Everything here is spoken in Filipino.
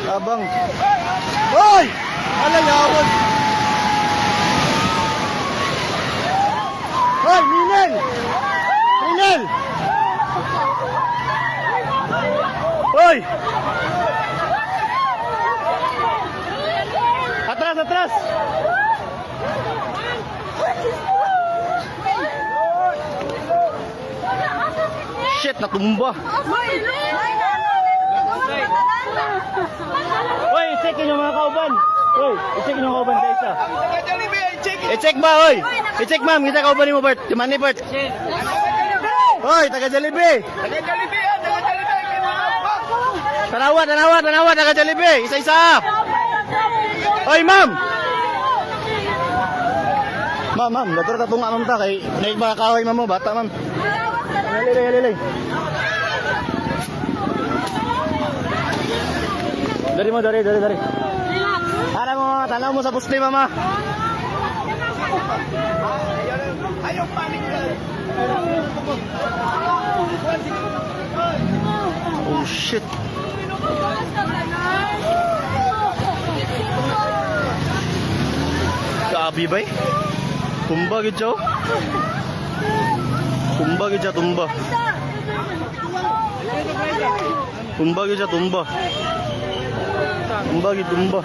Abang. Hoy! Alayawon. Hoy, Minel! Minel! Hoy! Atras, atras! Shit, natumba. Hoy, i-check yung mga kauban. Hoy, i-check yung mga kauban sa isa. I-check ba, hoy? I-check, ma'am. Kita kauban mo, Bert. Di man ni Bert. Hoy, taga Jollibee. Tanawa, tanawa, tanawa, taga Jollibee. Isa-isa. Hoy, ma'am. Ma'am, ma'am. Dato ta tunga, ma'am, ta. Kay naik ba kahoy, ma'am mo? Bata, ma'am. Halilay, halilay. Dari mo, dari. Ara mo, tanaw mo sa puste, mama. Ayaw panik. Oh shit. Grabe ba? Tumba gid siya. Tumba gid siya, tumba. Tumba gid siya, tumba. Tumba gid, tumba.